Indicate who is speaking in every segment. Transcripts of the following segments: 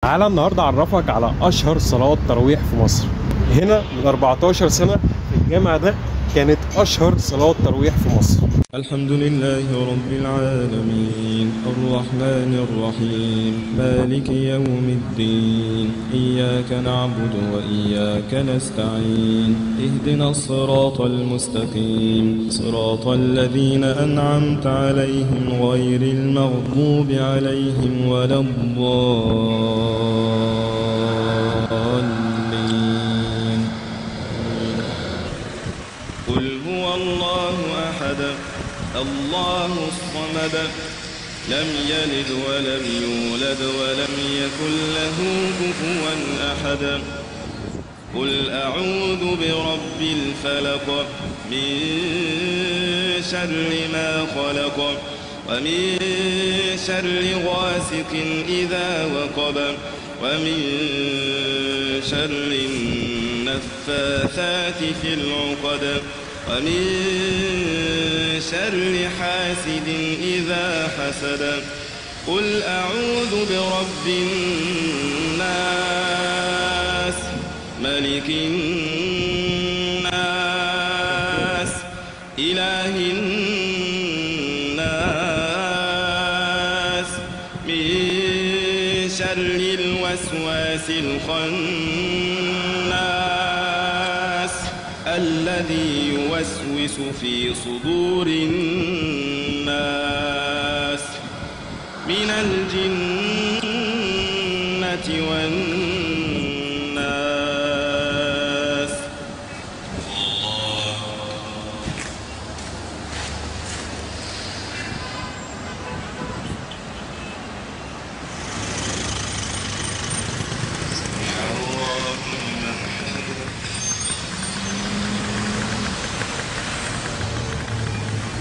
Speaker 1: تعالى النهارده اعرفك على اشهر صلوات تراويح في مصر. هنا من 14 سنه في الجامع ده كانت اشهر صلاه تراويح في مصر.
Speaker 2: الحمد لله رب العالمين الرحمن الرحيم مالك يوم الدين إياك نعبد وإياك نستعين اهدنا الصراط المستقيم صراط الذين أنعمت عليهم غير المغضوب عليهم ولا الضالين. قل هو الله أحد الله الصمد لم يلد ولم يولد ولم يكن له كفوا أحد. قل أعوذ برب الفلق من شر ما خلق ومن شر غاسق إذا وقب ومن شر النفاثات في العقد ومن شر حاسد إذا حسد. قل أعوذ برب الناس ملك الناس إله الناس من شر الوسواس الخناس الذي يوسوس في صدور الناس من الجنة والناس.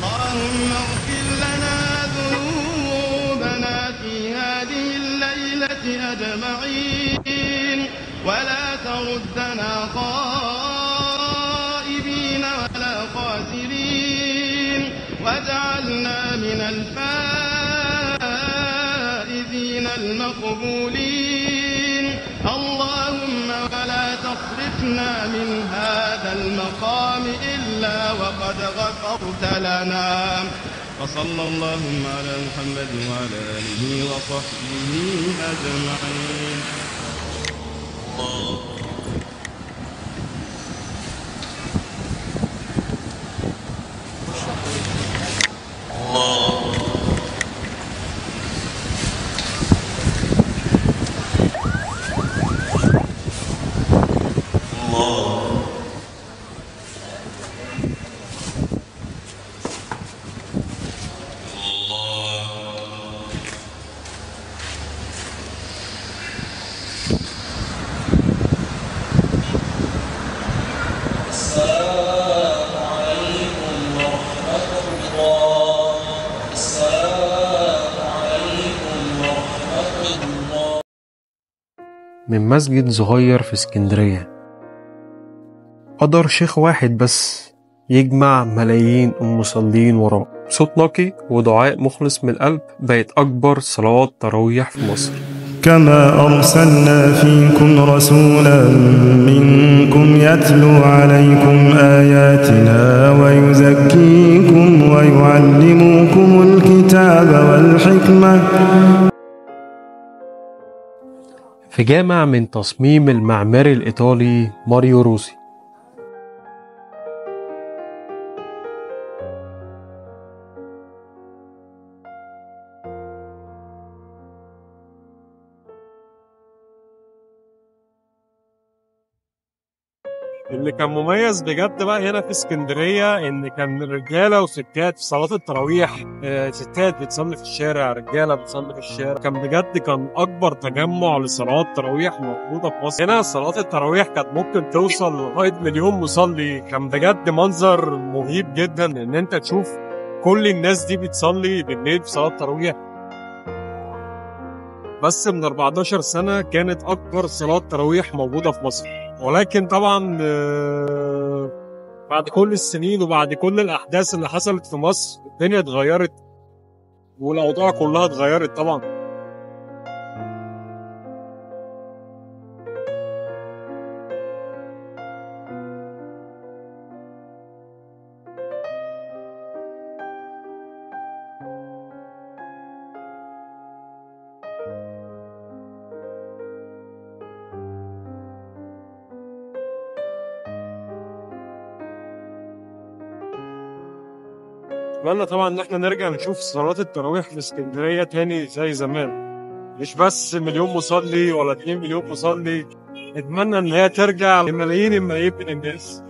Speaker 2: اللهم اغفر لنا ذنوبنا في هذه الليلة أجمعين ولا تردنا خائبين ولا خاسرين واجعلنا من الفائزين المقبولين. اللهم ولا تصرفنا من هذا المقام إلا وقد غفرت لنا. وصلى اللهم على محمد وعلى آله وصحبه أجمعين.
Speaker 1: من مسجد صغير في اسكندرية قدر شيخ واحد بس يجمع ملايين المصلين وراه. صوت نقي ودعاء مخلص من القلب بقت أكبر صلوات تراويح في مصر.
Speaker 2: كما أرسلنا فيكم رسولا منكم يتلو عليكم آياتنا ويزكيكم ويعلمكم الكتاب والحكمة.
Speaker 1: في جامع من تصميم المعماري الإيطالي ماريو روسي. اللي كان مميز بجد بقى هنا في اسكندرية إن كان رجالة وستات في صلاة التراويح. ستات بتصلي في الشارع، رجالة بتصلي في الشارع. كان أكبر تجمع لصلوات تراويح موجودة في مصر. هنا صلاة التراويح كانت ممكن توصل لغاية 1,000,000 مصلي. كان بجد منظر مهيب جدا إن أنت تشوف كل الناس دي بتصلي بالليل في صلاة تراويح. بس من 14 سنة كانت أكبر صلاة تراويح موجودة في مصر. ولكن طبعا بعد كل السنين وبعد كل الأحداث اللي حصلت في مصر الدنيا اتغيرت والأوضاع كلها اتغيرت طبعا. اتمنى طبعا ان احنا نرجع نشوف صلاة التراويح في اسكندرية تاني زي زمان، مش بس مليون مصلي ولا 2 مليون مصلي. اتمنى ان هي ترجع لملايين الملايين من الناس.